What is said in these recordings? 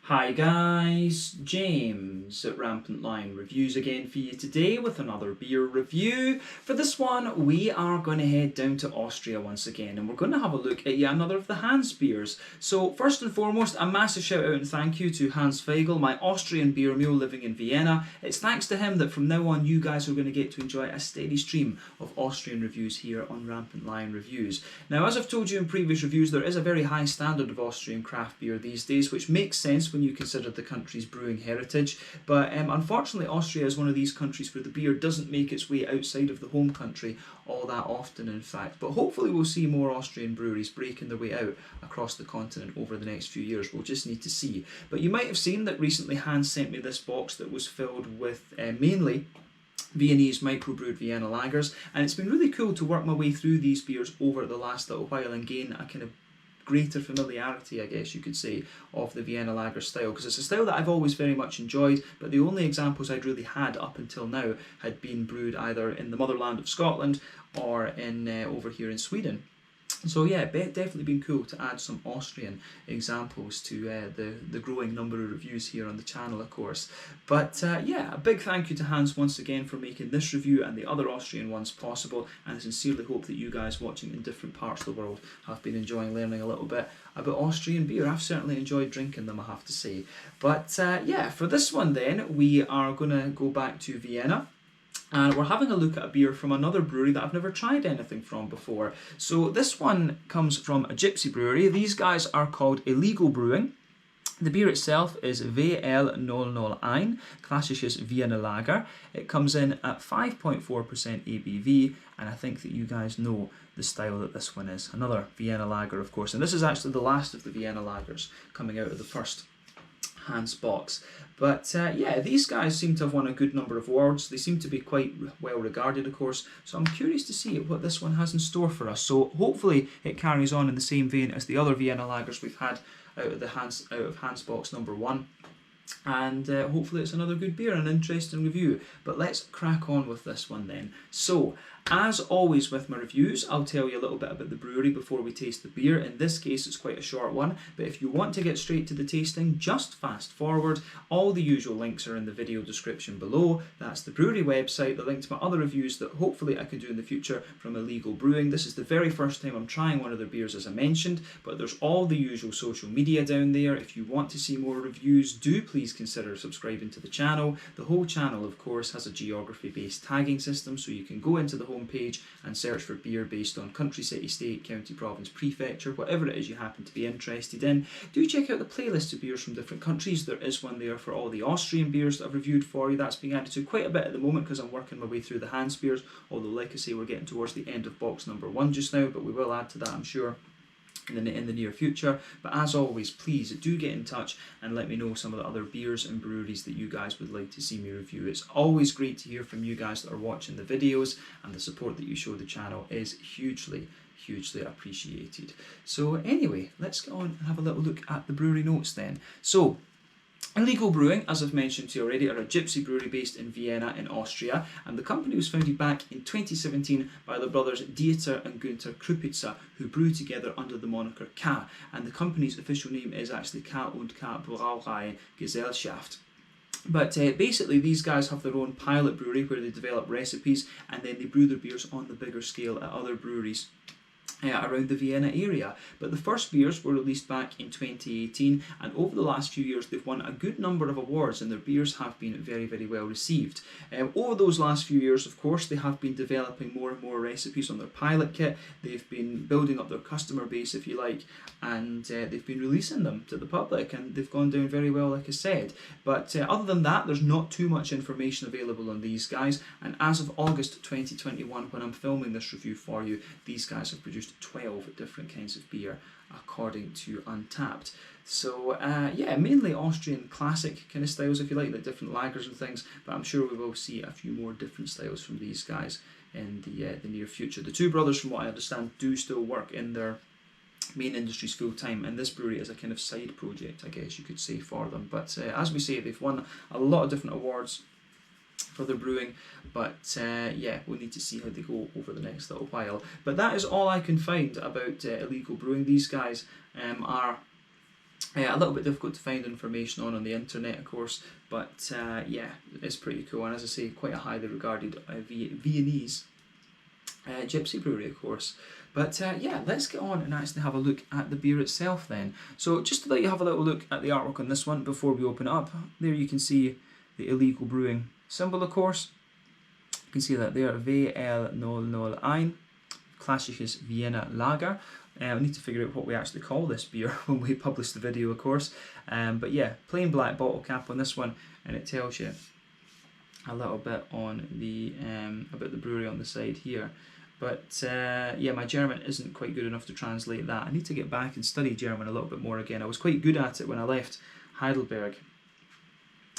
Hi guys, James at RampantLionReviews again for you today with another beer review. For this one we are going to head down to Austria once again and we're going to have a look at yet another of the Hans beers. So first and foremost, a massive shout out and thank you to Hans Feigl, my Austrian beer mule living in Vienna. It's thanks to him that from now on you guys are going to get to enjoy a steady stream of Austrian reviews here on Rampant Lion Reviews. Now, as I've told you in previous reviews, there is a very high standard of Austrian craft beer these days, which makes sense when you consider the country's brewing heritage, but unfortunately Austria is one of these countries where the beer doesn't make its way outside of the home country all that often, in fact. But hopefully we'll see more Austrian breweries breaking their way out across the continent over the next few years. We'll just need to see. But you might have seen that recently Hans sent me this box that was filled with mainly Viennese microbrewed Vienna lagers, and it's been really cool to work my way through these beers over the last little while and gain a kind of greater familiarity, I guess you could say, of the Vienna lager style, because it's a style that I've always very much enjoyed, but the only examples I'd really had up until now had been brewed either in the motherland of Scotland or in over here in Sweden. So yeah, definitely been cool to add some Austrian examples to the growing number of reviews here on the channel, of course. But yeah, a big thank you to Hans once again for making this review and the other Austrian ones possible, and I sincerely hope that you guys watching in different parts of the world have been enjoying learning a little bit about Austrian beer. I've certainly enjoyed drinking them, I have to say. But yeah, for this one then, we are going to go back to Vienna. And we're having a look at a beer from another brewery that I've never tried anything from before. So this one comes from a gypsy brewery. These guys are called Illegal Brewing. The beer itself is WL001, Klassisches Wiener Lager. It comes in at 5.4% ABV, and I think that you guys know the style that this one is. Another Vienna Lager, of course, and this is actually the last of the Vienna Lagers coming out of the first Hans box. But yeah, these guys seem to have won a good number of awards. They seem to be quite well regarded, of course, so I'm curious to see what this one has in store for us. So hopefully it carries on in the same vein as the other Vienna lagers we've had out of Hans box number 1. And hopefully it's another good beer and an interesting review. But let's crack on with this one then. So, as always with my reviews, I'll tell you a little bit about the brewery before we taste the beer. In this case, it's quite a short one, but if you want to get straight to the tasting, just fast forward. All the usual links are in the video description below. That's the brewery website, the link to my other reviews that hopefully I can do in the future from Illegal Brewing. This is the very first time I'm trying one of their beers, as I mentioned, but there's all the usual social media down there. If you want to see more reviews, do please consider subscribing to the channel. The whole channel, of course, has a geography-based tagging system, so you can go into the homepage and search for beer based on country, city, state, county, province, prefecture, whatever it is you happen to be interested in. Do check out the playlist of beers from different countries. There is one there for all the Austrian beers that I've reviewed for you. That's being added to quite a bit at the moment because I'm working my way through the Hans beers, although like I say, we're getting towards the end of box number 1 just now, but we will add to that, I'm sure, in the near future. But as always, please do get in touch and let me know some of the other beers and breweries that you guys would like to see me review. It's always great to hear from you guys that are watching the videos, and the support that you show the channel is hugely appreciated. So anyway, let's go on and have a little look at the brewery notes then. So Illegal Brewing, as I've mentioned to you already, are a gypsy brewery based in Vienna in Austria, and the company was founded back in 2017 by the brothers Dieter and Günther Krupitzer, who brew together under the moniker K, and the company's official name is actually K und K Brauerei Gesellschaft. But basically these guys have their own pilot brewery where they develop recipes and then they brew their beers on the bigger scale at other breweries around the Vienna area. But the first beers were released back in 2018, and over the last few years they've won a good number of awards and their beers have been very well received. Over those last few years, of course, they have been developing more and more recipes on their pilot kit. They've been building up their customer base, if you like, and they've been releasing them to the public, and they've gone down very well, like I said. But other than that, there's not too much information available on these guys, and as of August 2021, when I'm filming this review for you, these guys have produced 12 different kinds of beer according to Untappd. So yeah, mainly Austrian classic kind of styles, if you like different lagers and things, but I'm sure we will see a few more different styles from these guys in the near future. The two brothers, from what I understand, do still work in their main industries full time, and this brewery is a kind of side project, I guess you could say, for them. But as we say, they've won a lot of different awards for their brewing, but yeah, we'll need to see how they go over the next little while. But that is all I can find about Illegal Brewing. These guys are A little bit difficult to find information on the internet, of course, but yeah, it's pretty cool. And as I say, quite a highly regarded Viennese gypsy brewery, of course. But yeah, let's get on and actually have a look at the beer itself then. So just to let you have a little look at the artwork on this one before we open it up, there you can see the Illegal Brewing symbol, of course. You can see that there, VL001, Klassisches Wiener Lager. We need to figure out what we actually call this beer when we publish the video, of course. But yeah, plain black bottle cap on this one, and it tells you a little bit on the about the brewery on the side here. But yeah, my German isn't quite good enough to translate that. I need to get back and study German a little bit more again. I was quite good at it when I left Heidelberg,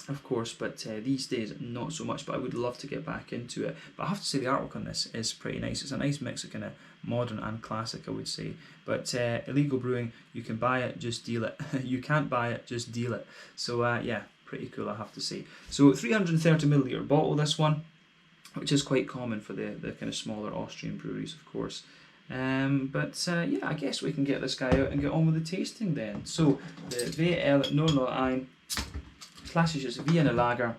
of course, but these days not so much, but I would love to get back into it. But I have to say the artwork on this is pretty nice. It's a nice mix of kind of modern and classic, I would say. But Illegal Brewing, you can buy it, just deal it. You can't buy it, just deal it. So yeah, pretty cool, I have to say. So 330ml bottle, this one, which is quite common for the kind of smaller Austrian breweries, of course. But yeah, I guess we can get this guy out and get on with the tasting then. So the VL001 Klassisches Wiener Lager,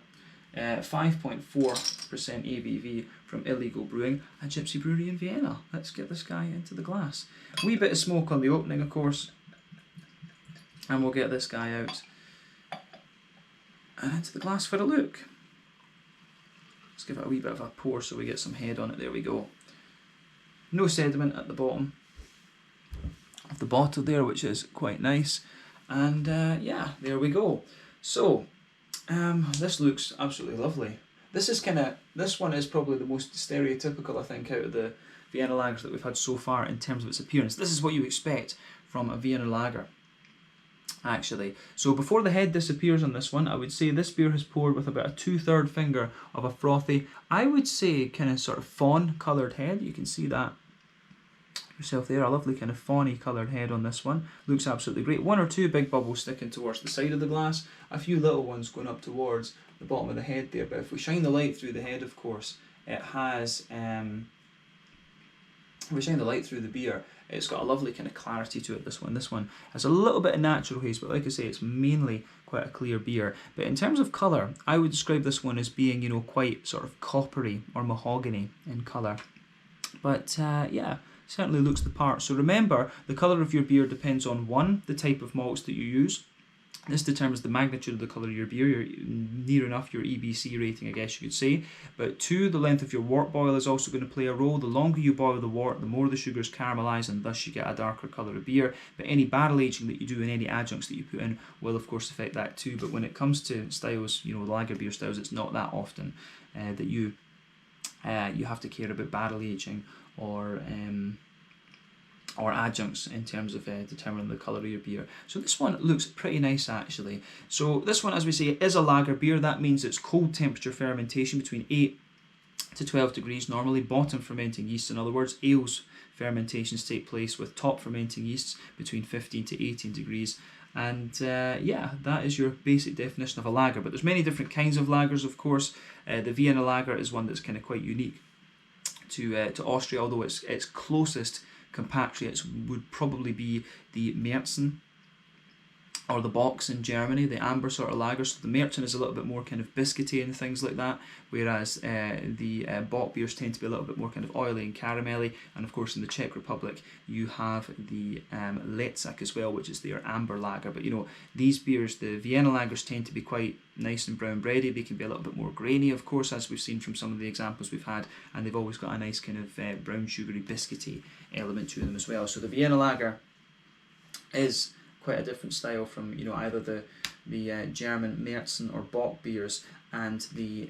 5.4% ABV from Illegal Brewing, a gypsy brewery in Vienna. Let's get this guy into the glass. A wee bit of smoke on the opening, of course, and we'll get this guy out and into the glass for a look. Let's give it a wee bit of a pour so we get some head on it. There we go. No sediment at the bottom of the bottle there, which is quite nice. And yeah, there we go. So this looks absolutely lovely. This one is probably the most stereotypical, I think, out of the Vienna lagers that we've had so far in terms of its appearance. This is what you expect from a Vienna lager, actually. So before the head disappears on this one, I would say this beer has poured with about a 2/3 finger of a frothy, I would say kind of sort of fawn coloured head. You can see that yourself there, a lovely kind of fawny coloured head on this one. Looks absolutely great. One or two big bubbles sticking towards the side of the glass, a few little ones going up towards the bottom of the head there. But if we shine the light through the head, of course, it has if we shine the light through the beer, it's got a lovely kind of clarity to it, this one. This one has a little bit of natural haze, but like I say, it's mainly quite a clear beer. But in terms of colour, I would describe this one as being, you know, quite sort of coppery or mahogany in colour. But yeah, certainly looks the part. So remember, the colour of your beer depends on, one, the type of malts that you use. This determines the magnitude of the colour of your beer. You're near enough your EBC rating, I guess you could say. But two, the length of your wort boil is also going to play a role. The longer you boil the wort, the more the sugars caramelise, and thus you get a darker colour of beer. But any barrel aging that you do and any adjuncts that you put in will of course affect that too. But when it comes to styles, you know, lager beer styles, it's not that often that you have to care about barrel aging or adjuncts in terms of determining the colour of your beer. So this one looks pretty nice, actually. So this one, as we say, is a lager beer. That means it's cold temperature fermentation between 8 to 12 degrees normally. Bottom fermenting yeast, in other words. Ales fermentations take place with top fermenting yeasts between 15 to 18 degrees. And yeah, that is your basic definition of a lager. But there's many different kinds of lagers, of course. The Vienna lager is one that's kind of quite unique to Austria, although its closest compatriots would probably be the Märzen or the Box in Germany, the amber sort of lager. So the Märzen is a little bit more kind of biscuity and things like that, whereas the Bock beers tend to be a little bit more kind of oily and caramelly. And of course in the Czech Republic you have the Letzak as well, which is their amber lager. But you know, these beers, the Vienna lagers, tend to be quite nice and brown bready. They can be a little bit more grainy, of course, as we've seen from some of the examples we've had, and they've always got a nice kind of brown sugary biscuity element to them as well. So the Vienna lager is quite a different style from, you know, either the German Märzen or Bock beers and the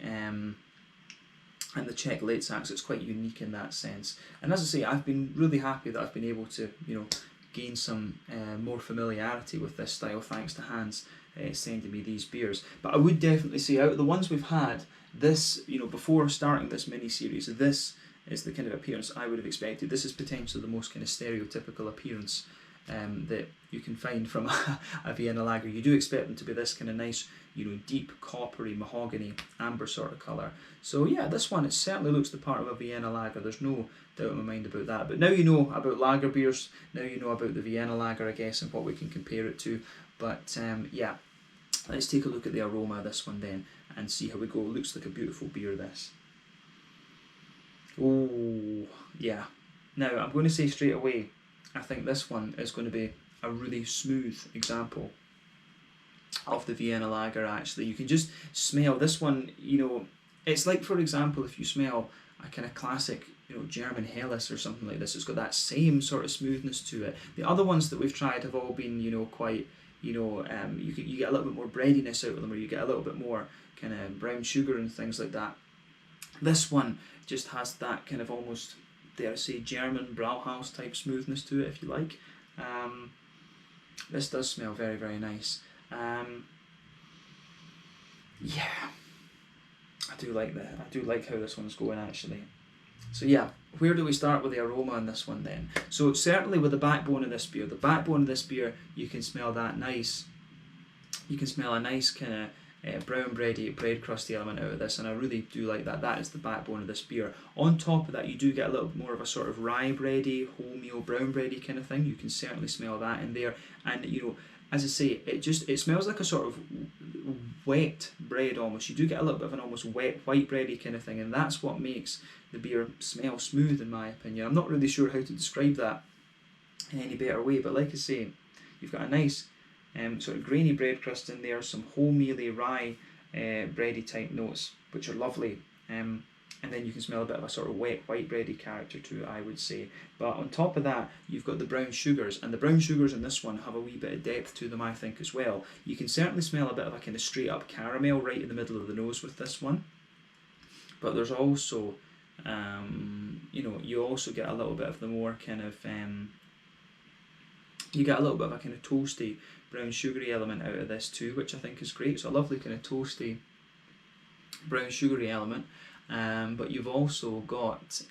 Czech Letzaks. It's quite unique in that sense. And as I say, I've been really happy that I've been able to, you know, gain some more familiarity with this style thanks to Hans sending me these beers. But I would definitely say, out of the ones we've had, this, you know, before starting this mini-series, this is the kind of appearance I would have expected. This is potentially the most kind of stereotypical appearance that you can find from a Vienna lager. You do expect them to be this kind of nice, you know, deep coppery mahogany amber sort of colour. So yeah, this one, it certainly looks the part of a Vienna lager. There's no doubt in my mind about that. But now you know about lager beers, now you know about the Vienna lager, I guess, and what we can compare it to. But yeah, let's take a look at the aroma of this one then and see how we go. It looks like a beautiful beer, this. Oh, yeah. Now, I'm going to say straight away, I think this one is going to be a really smooth example of the Vienna Lager, actually. You can just smell this one, you know, it's like, for example, if you smell a kind of classic, you know, German Helles or something like this, it's got that same sort of smoothness to it. The other ones that we've tried have all been, you know, quite, you know, you get a little bit more breadiness out of them, or you get a little bit more kind of brown sugar and things like that. This one just has that kind of almost, dare I say, German Brauhaus type smoothness to it, if you like. This does smell very, very nice. Yeah, I do like that. I do like how this one's going, actually. So yeah, where do we start with the aroma on this one then? So certainly with the backbone of this beer, you can smell that nice. You can smell a nice kind of brown bread crusty element out of this, and I really do like that. That is the backbone of this beer. On top of that, you do get a little bit more of a sort of rye bready, wholemeal brown bready kind of thing. You can certainly smell that in there, and you know, as I say, it smells like a sort of wet bread almost. You do get a little bit of an almost wet white bready kind of thing, and that's what makes the beer smell smooth, in my opinion. I'm not really sure how to describe that in any better way, but like I say, you've got a nice sort of grainy bread crust in there, some wholemealy rye bready type notes, which are lovely. And then you can smell a bit of a sort of wet white bready character to it, I would say. But on top of that, you've got the brown sugars, and the brown sugars in this one have a wee bit of depth to them, I think, as well. You can certainly smell a bit of a kind of straight up caramel right in the middle of the nose with this one. But there's also, you know, you also get a little bit of the more kind of, you get a little bit of a kind of toasty brown sugary element out of this too, which I think is great. So a lovely kind of toasty brown sugary element. But you've also got,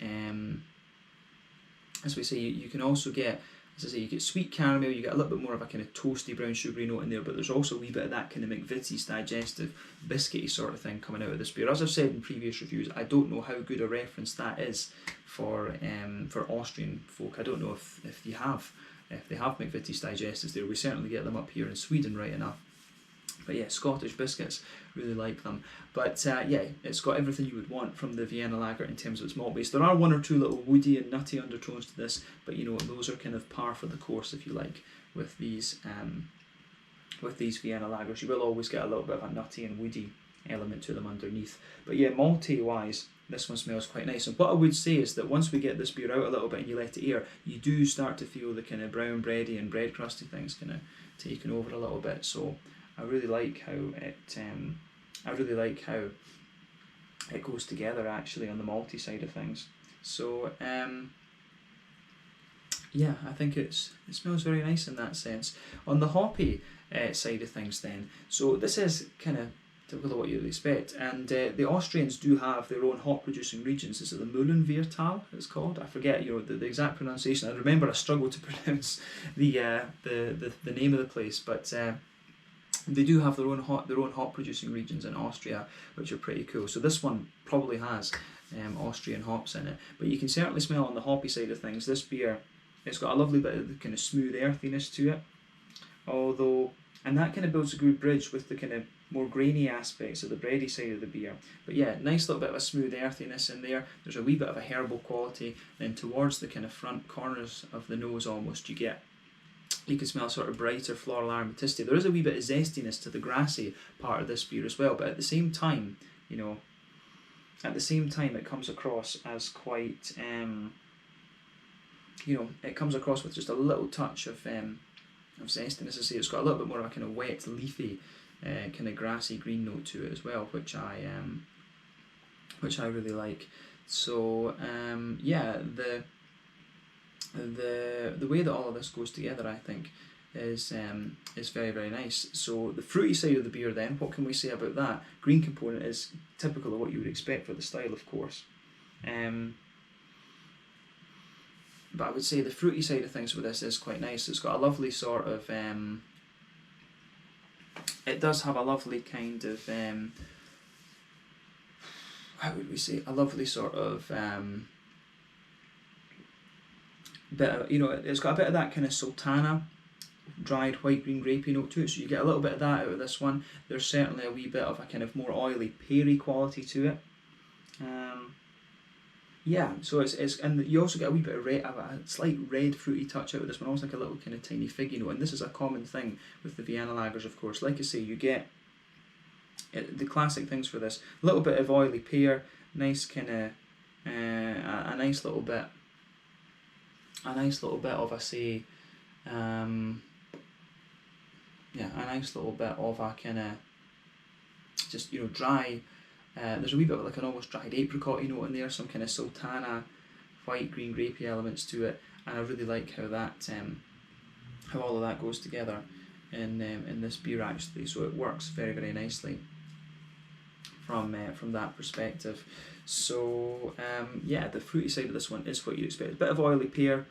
as we say, you can also get, as I say, you get sweet caramel, you get a little bit more of a kind of toasty brown sugary note in there, but there's also a wee bit of that kind of McVitie's digestive biscuity sort of thing coming out of this beer. As I've said in previous reviews, I don't know how good a reference that is for Austrian folk. I don't know if they have McVitie's digestives there. We certainly get them up here in Sweden, right enough. But yeah, Scottish biscuits, really like them. But yeah, it's got everything you would want from the Vienna Lager in terms of its malt base. There are one or two little woody and nutty undertones to this, but you know, those are kind of par for the course, if you like, with these Vienna Lagers. You will always get a little bit of a nutty and woody element to them underneath. But yeah, malty wise, this one smells quite nice. And what I would say is that once we get this beer out a little bit and you let it air, you do start to feel the kind of brown bready and bread crusty things kind of taking over a little bit. So I really like how it goes together, actually, on the malty side of things. So yeah, I think it smells very nice in that sense. On the hoppy side of things then, so this is kind of typical of what you'd expect, and the Austrians do have their own hop producing regions. Is it the Mühlenviertal it's called? I forget, you know, the exact pronunciation. I remember I struggled to pronounce the name of the place, but they do have their own hop producing regions in Austria, which are pretty cool. So this one probably has Austrian hops in it, but you can certainly smell on the hoppy side of things, this beer, it's got a lovely bit of the kind of smooth earthiness to it, and that kind of builds a good bridge with the kind of more grainy aspects of the bready side of the beer. But yeah, nice little bit of a smooth earthiness in there. There's a wee bit of a herbal quality. Then towards the kind of front corners of the nose almost, you can smell sort of brighter floral aromaticity. There is a wee bit of zestiness to the grassy part of this beer as well, but at the same time, you know, it comes across as quite, you know, it comes across with just a little touch of zestiness. As I say, it's got a little bit more of a kind of wet, leafy, kind of grassy green note to it as well, which I really like. So yeah, the way that all of this goes together, I think, is very, very nice. So the fruity side of the beer then, what can we say about that? Green component is typical of what you would expect for the style, of course. But I would say the fruity side of things with this is quite nice. It's got a lovely sort of, it does have a lovely kind of, how would we say, a lovely sort of, bit of, you know, it's got a bit of that kind of sultana dried white green grapey note to it, so you get a little bit of that out of this one. There's certainly a wee bit of a kind of more oily, peary quality to it. Yeah, so it's and you also get a wee bit of red, a slight red fruity touch out of this one, almost like a little kind of tiny figgy note. And this is a common thing with the Vienna lagers, of course. Like I say, you get the classic things for this: a little bit of oily pear, nice kind of a nice little bit of a nice little bit of a kind of just dry. There's a wee bit of like an almost dried apricot note in there, some kind of sultana, white green grapey elements to it, and I really like how that how all of that goes together in this beer actually. So it works very, very nicely from that perspective. So yeah, the fruity side of this one is what you'd expect. A bit of oily pear,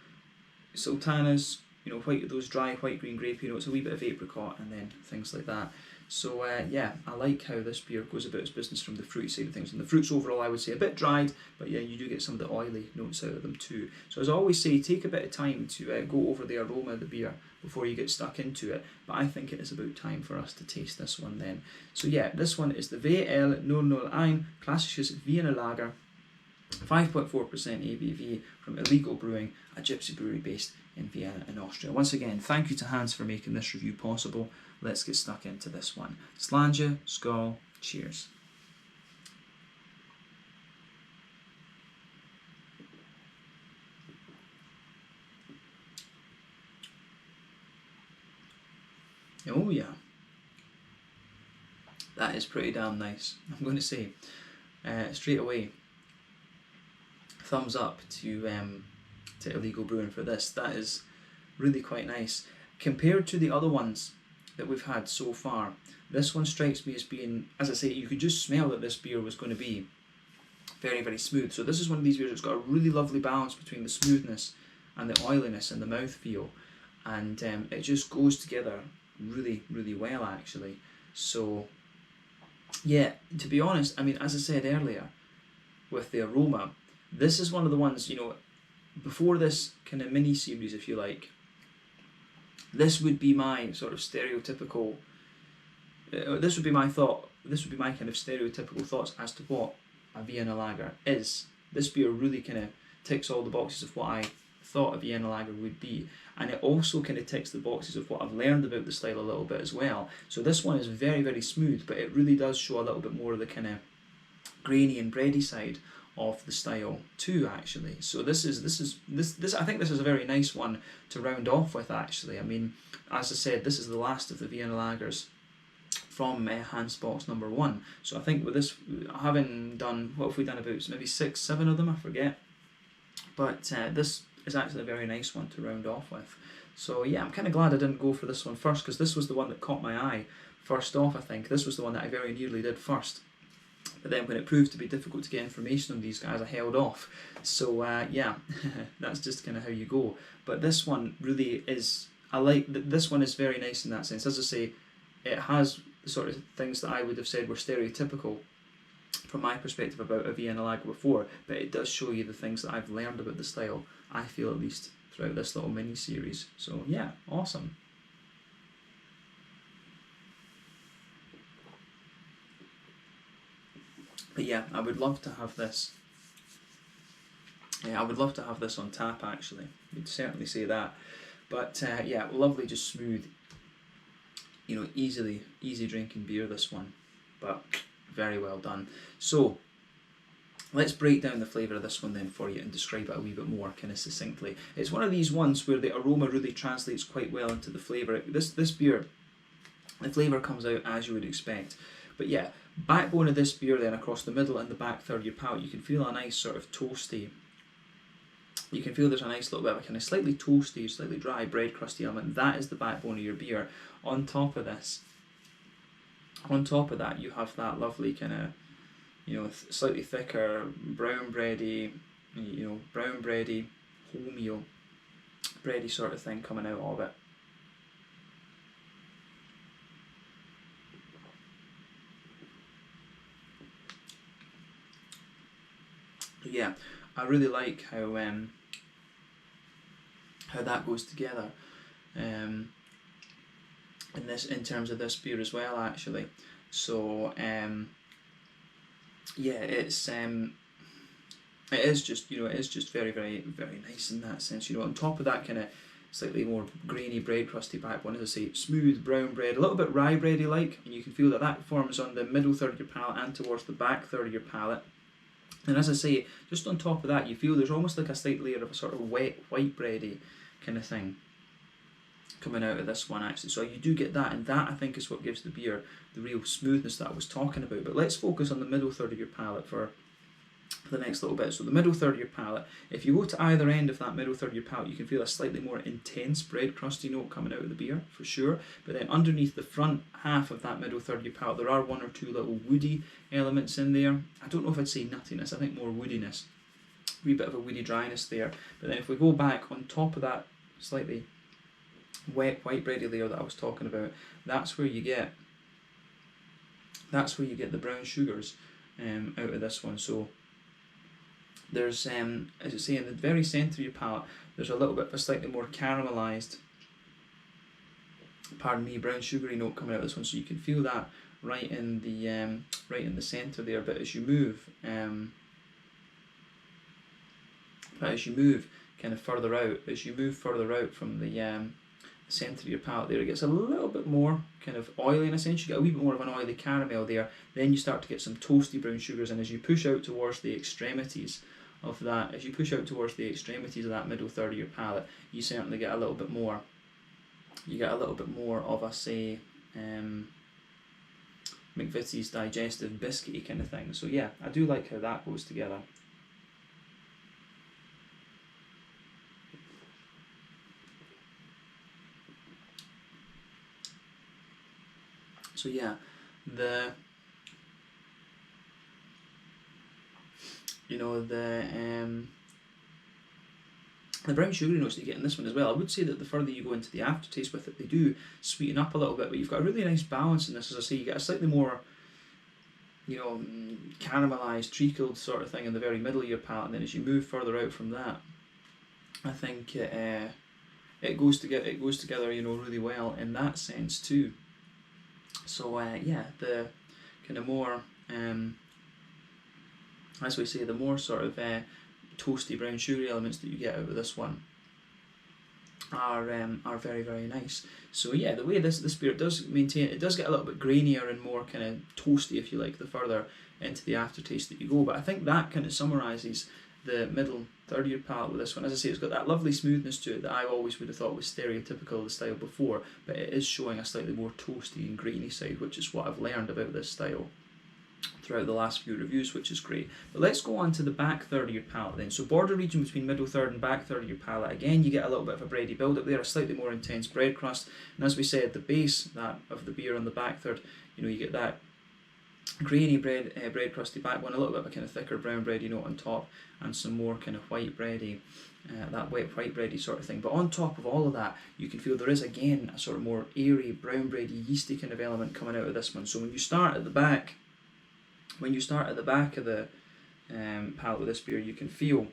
sultanas, those dry white green grapey notes, a wee bit of apricot, and then things like that. So yeah, I like how this beer goes about its business from the fruity side of things. And the fruits overall, I would say, a bit dried, but yeah, you do get some of the oily notes out of them too. So as I always say, take a bit of time to go over the aroma of the beer before you get stuck into it. But I think it is about time for us to taste this one then. So yeah, this one is the VL001 Klassisches Wiener Lager, 5.4% ABV from Illegal Brewing, a gypsy brewery based in Vienna in Austria. Once again, thank you to Hans for making this review possible. Let's get stuck into this one. Slàinte, skål, cheers. Oh yeah, that is pretty damn nice. I'm going to say straight away, thumbs up to Illegal Brewing for this. That is really quite nice compared to the other ones that we've had so far. This one strikes me as being, as I say, you could just smell that this beer was going to be very, very smooth. So this is one of these beers that's got a really lovely balance between the smoothness and the oiliness and the mouthfeel, and it just goes together really, really well actually. So yeah, to be honest, I mean, as I said earlier with the aroma, this is one of the ones, before this kind of mini series, if you like, this would be my sort of stereotypical, this would be my kind of stereotypical thoughts as to what a Vienna lager is. This beer really kind of ticks all the boxes of what I thought a Vienna lager would be, and it also kind of ticks the boxes of what I've learned about the style a little bit as well. So this one is very, very smooth, but it really does show a little bit more of the kind of grainy and bready side of the style too actually. So this I think this is a very nice one to round off with actually. I mean, as I said, this is the last of the Vienna lagers from Hans box number 1. So I think with this, having done, what have we done, about maybe 6, 7 of them, I forget, but this is actually a very nice one to round off with. So yeah, I'm kind of glad I didn't go for this one first, because this was the one that caught my eye first off. I think this was the one that I very nearly did first. But then when it proved to be difficult to get information on these guys, I held off. So yeah, that's just kind of how you go. But this one really is, this one is very nice in that sense. As I say, it has the sort of things that I would have said were stereotypical from my perspective about a Vienna lager before, but it does show you the things that I've learned about the style, I feel at least, throughout this little mini-series. So yeah, awesome. But yeah, I would love to have this. Yeah, I would love to have this on tap actually. You'd certainly say that. But yeah, lovely, just smooth, easy drinking beer, this one. But very well done. So let's break down the flavour of this one then for you and describe it a wee bit more kind of succinctly. It's one of these ones where the aroma really translates quite well into the flavour. This beer, the flavour comes out as you would expect. But yeah, backbone of this beer then, across the middle and the back third of your palate, you can feel a nice sort of toasty, you can feel there's a nice little bit of a kind of slightly toasty, slightly dry bread crusty element. That is the backbone of your beer. On top of that, you have that lovely kind of, slightly thicker, brown bready, wholemeal, bready sort of thing coming out of it. Yeah, I really like how that goes together. in terms of this beer as well, actually. So yeah, it is just, you know, it is just very, very, very nice in that sense. You know, on top of that kind of slightly more grainy bread crusty back one, as I say, smooth brown bread, a little bit rye bready like, and you can feel that that forms on the middle third of your palate and towards the back third of your palate. And as I say, just on top of that, you feel there's almost like a slight layer of a sort of wet white bready kind of thing coming out of this one, actually. So you do get that, and that I think is what gives the beer the real smoothness that I was talking about. But let's focus on the middle third of your palate for the next little bit. So the middle third of your palate, if you go to either end of that middle third of your palate, you can feel a slightly more intense bread crusty note coming out of the beer, for sure. But then underneath the front half of that middle third of your palate, there are one or two little woody elements in there. I don't know if I'd say nuttiness, I think more woodiness. A wee bit of a woody dryness there. But then if we go back on top of that slightly wet white bready layer that I was talking about, that's where you get the brown sugars out of this one. So there's, as I say, in the very centre of your palate, there's a little bit of a slightly more caramelised, brown sugary note coming out of this one. So you can feel that right in the centre there. But as you move, kind of further out, from the centre of your palate there, it gets a little bit more kind of oily in a sense. You get a wee bit more of an oily caramel there. Then you start to get some toasty brown sugars, and as you push out towards the extremities of that, middle third of your palate, you certainly get a little bit more. You get a little bit more of a, say, McVitie's digestive biscuity kind of thing. So yeah, I do like how that goes together. So yeah, the brown sugary notes that you get in this one as well, I would say that the further you go into the aftertaste with it, they do sweeten up a little bit, but you've got a really nice balance in this. As I say, you get a slightly more, caramelised, treacled sort of thing in the very middle of your palate, and then as you move further out from that, I think it goes together, really well in that sense too. So yeah, the kind of more, as we say, the more sort of toasty brown sugary elements that you get out of this one are very, very nice. So yeah, the way this beer does maintain, it does get a little bit grainier and more kind of toasty, if you like, the further into the aftertaste that you go. But I think that kind of summarises the middle third of your palate with this one. As I say, it's got that lovely smoothness to it that I always would have thought was stereotypical of the style before, but it is showing a slightly more toasty and grainy side, which is what I've learned about this style throughout the last few reviews, which is great. But let's go on to the back third of your palate then. So border region between middle third and back third of your palate, again you get a little bit of a bready build up there, a slightly more intense bread crust, and as we said, the base of the beer on the back third, you get that grainy bread crusty back one, a little bit of a kind of thicker brown bready note on top, and some more kind of white bready, that wet white bready sort of thing. But on top of all of that, you can feel there is again a sort of more airy brown bready yeasty kind of element coming out of this one. So when you start at the back of the palate with this beer, you can feel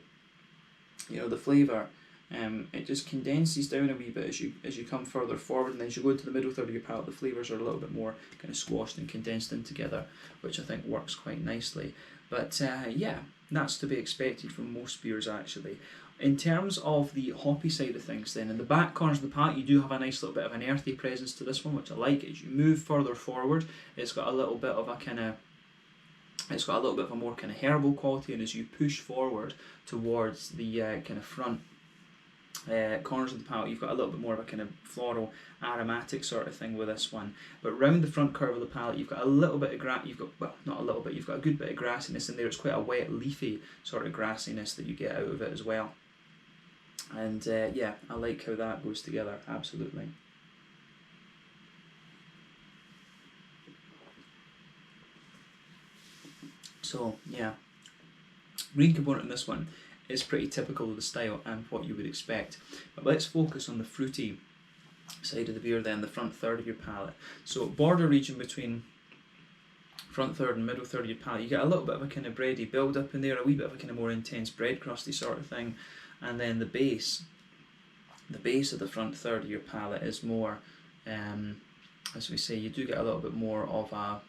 the flavour. It just condenses down a wee bit as you come further forward, and then as you go into the middle third of your palate, the flavours are a little bit more kind of squashed and condensed in together, which I think works quite nicely. But yeah, that's to be expected from most beers actually. In terms of the hoppy side of things then, in the back corners of the palate you do have a nice little bit of an earthy presence to this one, which I like. As you move further forward, it's got a little bit of a more kind of herbal quality, and as you push forward towards the kind of front corners of the palate, you've got a little bit more of a kind of floral aromatic sort of thing with this one. But round the front curve of the palate, you've got a little bit of you've got a good bit of grassiness in there. It's quite a wet, leafy sort of grassiness that you get out of it as well. And yeah, I like how that goes together, absolutely. So yeah, green component in this one is pretty typical of the style and what you would expect. But let's focus on the fruity side of the beer then, the front third of your palate. So border region between front third and middle third of your palate, you get a little bit of a kind of bready build up in there, a wee bit of a kind of more intense bread crusty sort of thing, and then the base of the front third of your palate is more as we say, you do get a little bit more of a,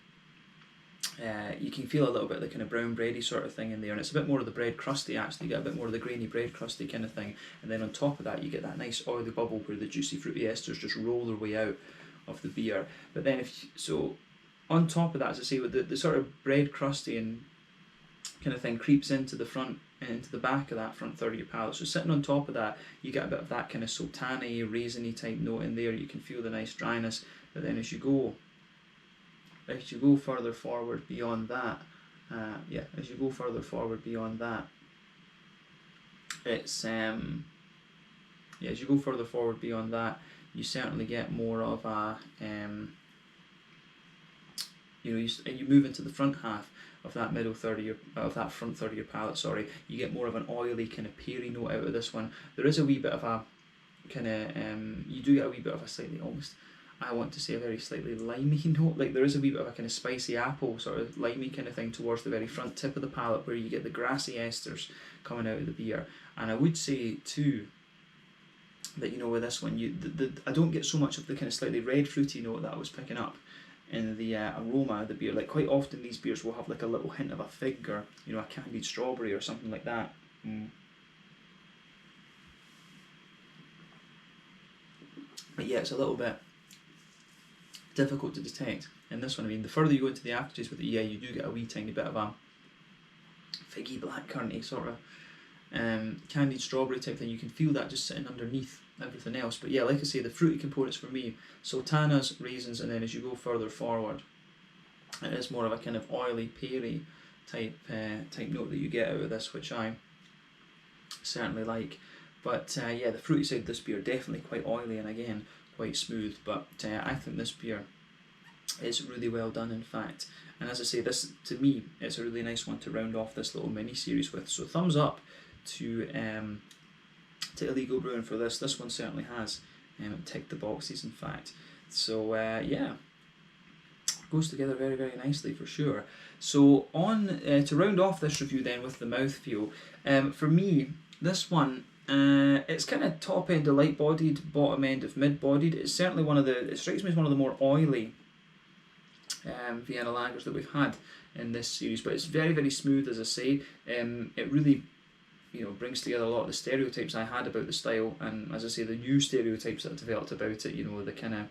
you can feel a little bit of the kind of brown bready sort of thing in there, and it's a bit more of the bread crusty actually. You get a bit more of the grainy bread crusty kind of thing, and then on top of that you get that nice oily bubble where the juicy fruity esters just roll their way out of the beer. But then so on top of that, as I say, with the sort of bread crusty and kind of thing creeps into the front, into the back of that front third of your palate. So sitting on top of that, you get a bit of that kind of sultany, raisiny type note in there. You can feel the nice dryness, but then as you go further forward beyond that, as you go further forward beyond that, it's as you go further forward beyond that, you certainly get more of a you move into the front half of that middle third of your, of that front third of your palate, sorry, you get more of an oily kind of peary note out of this one. There is a wee bit of a kind of you do get a wee bit of a slightly, almost, I want to say, a very slightly limey note. Like there is a wee bit of a kind of spicy apple sort of limey kind of thing towards the very front tip of the palate, where you get the grassy esters coming out of the beer. And I would say too that, you know, with this one, I don't get so much of the kind of slightly red fruity note that I was picking up in the aroma of the beer. Like quite often these beers will have like a little hint of a fig, or, you know, a candied strawberry or something like that. But yeah, it's a little bit difficult to detect in this one. I mean, the further you go into the aftertaste with it, yeah, you do get a wee tiny bit of a figgy blackcurranty sort of candied strawberry type thing. You can feel that just sitting underneath everything else. But yeah, like I say, the fruity components for me, sultanas, raisins, and then as you go further forward, it is more of a kind of oily, peary type note that you get out of this, which I certainly like. But yeah, the fruity side of this beer, definitely quite oily and again quite smooth. But I think this beer is really well done, in fact. And as I say, this, to me, it's a really nice one to round off this little mini series with. So thumbs up to Illegal Brewing for this. This one certainly has ticked the boxes, in fact. So yeah, goes together very, very nicely for sure. So on to round off this review then with the mouthfeel. For me, this one, it's kind of top end of light bodied, bottom end of mid bodied. It's certainly one of the, it strikes me as one of the more oily Vienna lagers that we've had in this series, but it's very, very smooth, as I say. It really, you know, brings together a lot of the stereotypes I had about the style, and as I say, the new stereotypes that have developed about it, you know, the kind of,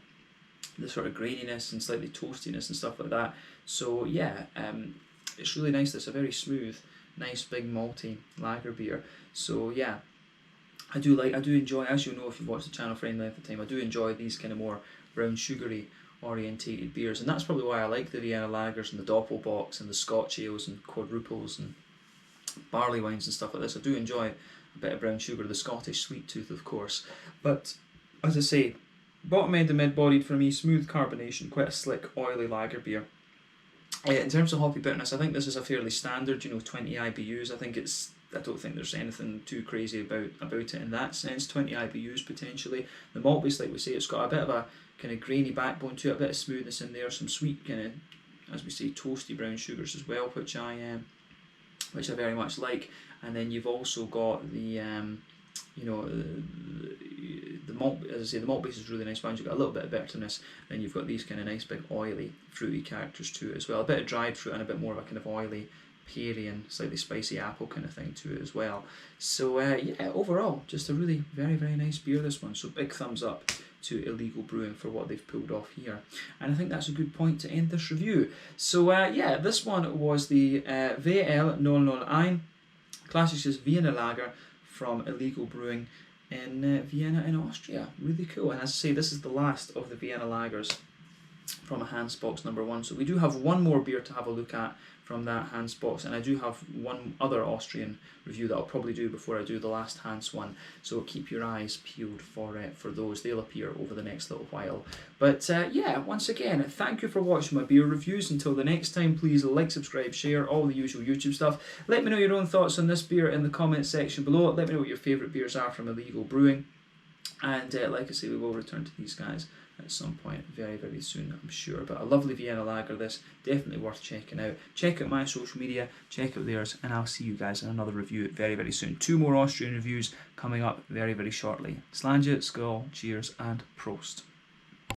the sort of graininess and slightly toastiness and stuff like that. So yeah, it's really nice. It's a very smooth, nice big malty lager beer. So yeah, I do enjoy, as you know if you've watched the channel for any length of time, I do enjoy these kind of more brown sugary orientated beers, and that's probably why I like the Vienna lagers and the Doppelbocks and the Scotch ales and quadruples and barley wines and stuff like this. I do enjoy a bit of brown sugar, the Scottish sweet tooth of course. But as I say, bottom end of mid-bodied for me, smooth carbonation, quite a slick oily lager beer. In terms of hoppy bitterness, I think this is a fairly standard, you know, 20 IBUs. I don't think there's anything too crazy about it in that sense. 20 IBUs potentially. The malt base, like we say, it's got a bit of a kind of grainy backbone to it, a bit of smoothness in there, some sweet kind of, as we say, toasty brown sugars as well, which I very much like. And then you've also got the you know, the malt, as I say, the malt base is really nice bunch. You've got a little bit of bitterness, then you've got these kind of nice big oily fruity characters to it as well. A bit of dried fruit and a bit more of a kind of oily, peary and slightly spicy apple kind of thing to it as well. So yeah, overall, just a really very, very nice beer, this one. So big thumbs up to Illegal Brewing for what they've pulled off here. And I think that's a good point to end this review. So yeah, this one was the VL001 Klassisches Wiener Lager from Illegal Brewing in Vienna in Austria. Really cool. And as I say, this is the last of the Vienna lagers from a Hans box number 1. So we do have one more beer to have a look at from that Hans box, and I do have one other Austrian review that I'll probably do before I do the last Hans one. So keep your eyes peeled for those. They'll appear over the next little while. But yeah, once again, thank you for watching my beer reviews. Until the next time, please like, subscribe, share, all the usual YouTube stuff. Let me know your own thoughts on this beer in the comments section below. Let me know what your favourite beers are from Illegal Brewing. And like I say, we will return to these guys at some point very, very soon, I'm sure. But a lovely Vienna lager, this, definitely worth checking out. Check out my social media, check out theirs, and I'll see you guys in another review very, very soon. 2 more Austrian reviews coming up very, very shortly. Slange, skull, cheers, and prost.